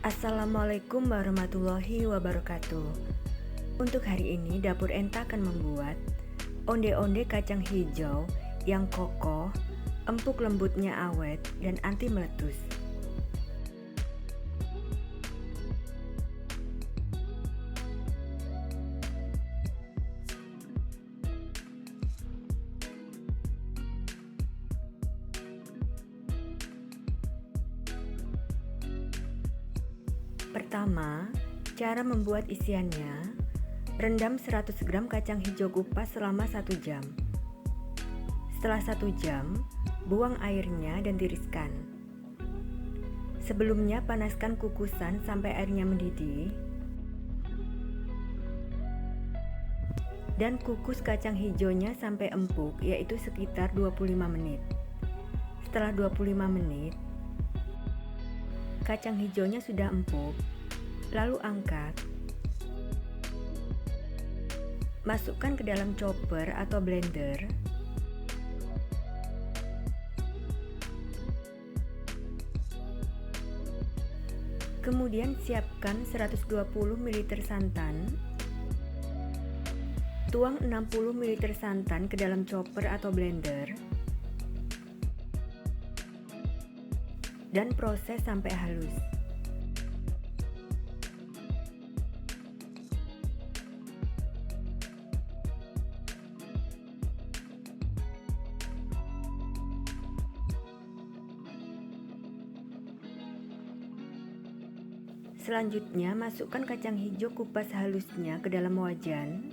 Assalamualaikum warahmatullahi wabarakatuh. Untuk hari ini dapur Enta akan membuat onde-onde kacang hijau yang kokoh, empuk lembutnya awet, dan anti meletus. Pertama, cara membuat isiannya: rendam 100 gram kacang hijau kupas selama 1 jam. Setelah 1 jam, buang airnya dan tiriskan. Sebelumnya panaskan kukusan sampai airnya mendidih dan kukus kacang hijaunya sampai empuk, yaitu sekitar 25 menit. Setelah 25 menit, kacang hijaunya sudah empuk, lalu angkat. Masukkan ke dalam chopper atau blender. Kemudian siapkan 120 ml santan. Tuang 60 ml santan ke dalam chopper atau blender. Dan proses sampai halus. Selanjutnya, masukkan kacang hijau kupas halusnya ke dalam wajan.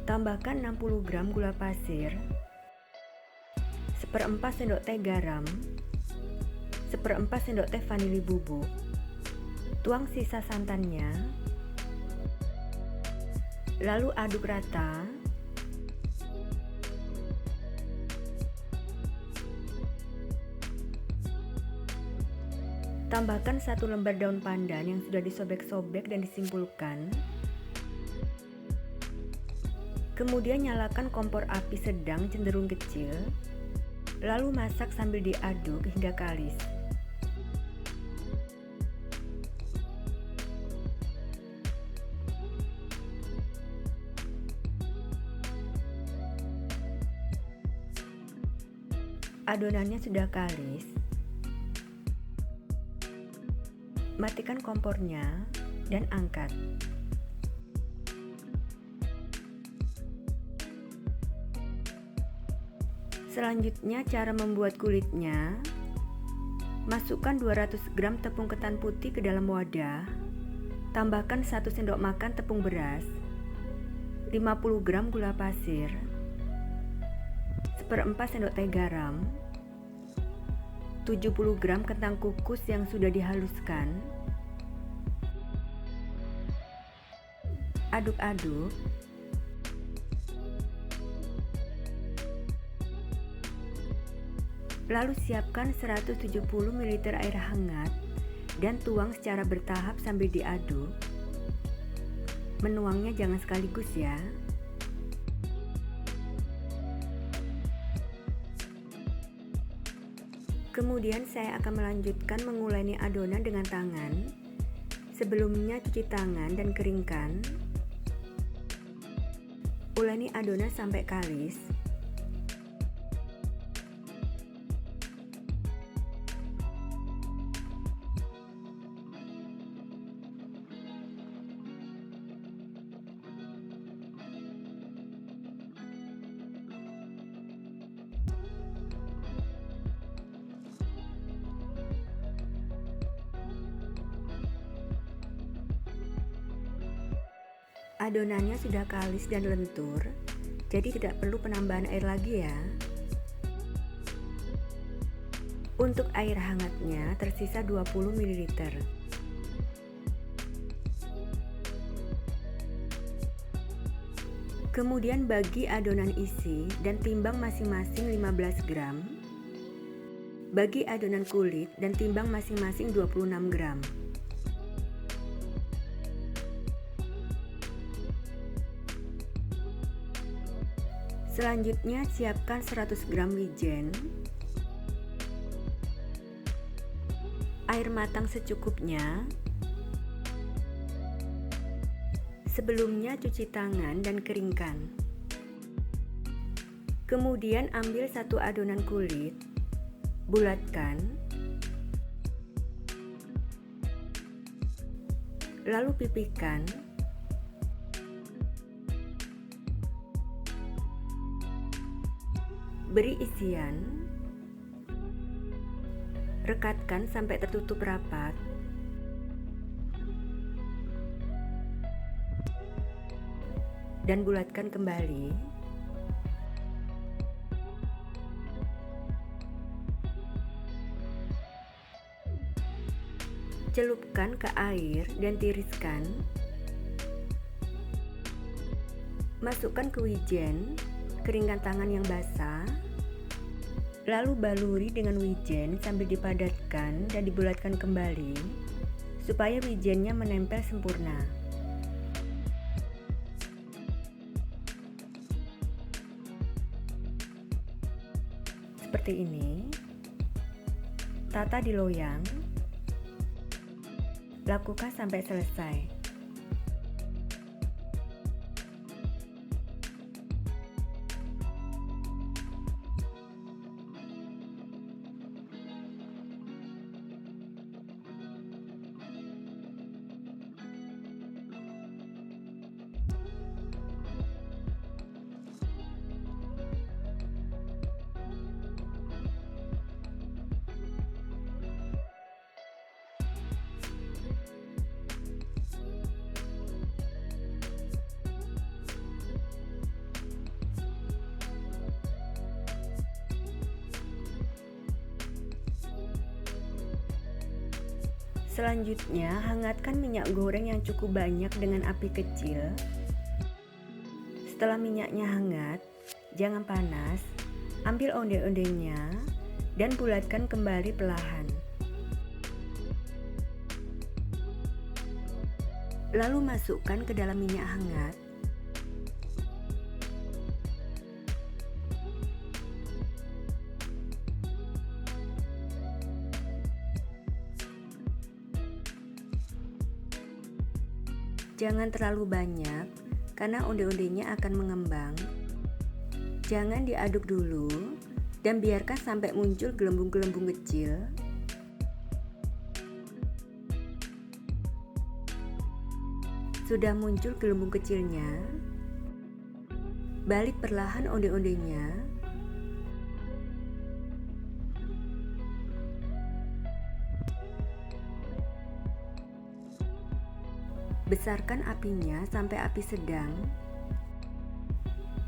Tambahkan 60 gram gula pasir, 1/4 sendok teh garam, 1/4 sendok teh vanili bubuk. Tuang sisa santannya, lalu aduk rata. Tambahkan 1 lembar daun pandan yang sudah disobek-sobek dan disimpulkan. Kemudian nyalakan kompor api sedang cenderung kecil, lalu masak sambil diaduk hingga kalis. Adonannya sudah kalis, matikan kompornya dan angkat. Selanjutnya, cara membuat kulitnya: masukkan 200 gram tepung ketan putih ke dalam wadah. Tambahkan 1 sendok makan tepung beras, 50 gram gula pasir, 1/4 sendok teh garam, 70 gram kentang kukus yang sudah dihaluskan. Aduk-aduk. Lalu siapkan 170 ml air hangat dan tuang secara bertahap sambil diaduk. Menuangnya jangan sekaligus ya. Kemudian saya akan melanjutkan menguleni adonan dengan tangan. Sebelumnya cuci tangan dan keringkan. Uleni adonan sampai kalis. Adonannya sudah kalis dan lentur, jadi tidak perlu penambahan air lagi ya. Untuk air hangatnya tersisa 20 ml. Kemudian bagi adonan isi dan timbang masing-masing 15 gram. Bagi adonan kulit dan timbang masing-masing 26 gram. Selanjutnya siapkan 100 gram wijen, air matang secukupnya. Sebelumnya cuci tangan dan keringkan. Kemudian ambil satu adonan kulit, bulatkan, lalu pipihkan. Beri isian, rekatkan sampai tertutup rapat. Dan bulatkan kembali. Celupkan ke air dan tiriskan. Masukkan ke wijen, keringkan tangan yang basah. Lalu baluri dengan wijen sambil dipadatkan dan dibulatkan kembali supaya wijennya menempel sempurna. Seperti ini. Tata di loyang. Lakukan sampai selesai. Selanjutnya, hangatkan minyak goreng yang cukup banyak dengan api kecil. Setelah minyaknya hangat, jangan panas, ambil onde-ondenya dan bulatkan kembali perlahan. Lalu masukkan ke dalam minyak hangat. Jangan terlalu banyak, karena onde-ondenya akan mengembang. Jangan diaduk dulu, dan biarkan sampai muncul gelembung-gelembung kecil. Sudah muncul gelembung kecilnya, balik perlahan onde-ondenya. Besarkan apinya sampai api sedang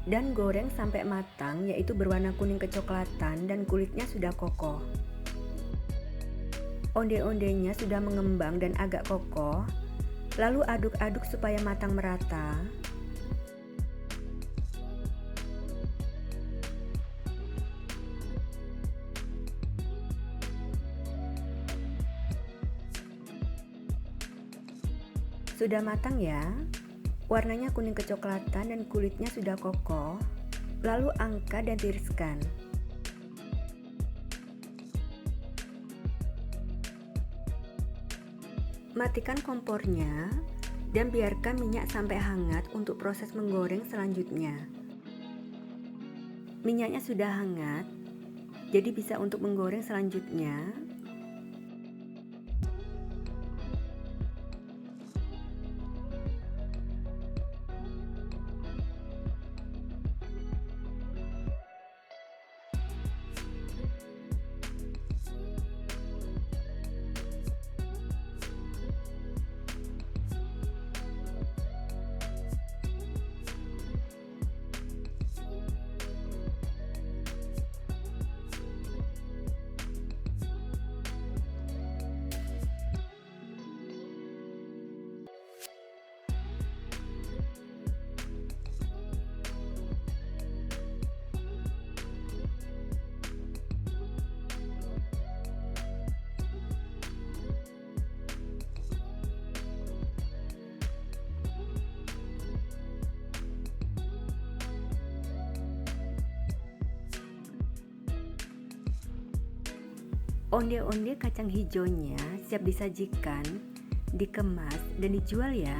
dan goreng sampai matang, yaitu berwarna kuning kecoklatan dan kulitnya sudah kokoh. Onde-ondenya sudah mengembang dan agak kokoh, lalu aduk-aduk supaya matang merata. Sudah matang ya, warnanya kuning kecoklatan dan kulitnya sudah kokoh, lalu angkat dan tiriskan. Matikan kompornya dan biarkan minyak sampai hangat untuk proses menggoreng selanjutnya. Minyaknya sudah hangat, jadi bisa untuk menggoreng selanjutnya. Onde-onde kacang hijaunya siap disajikan, dikemas, dan dijual ya.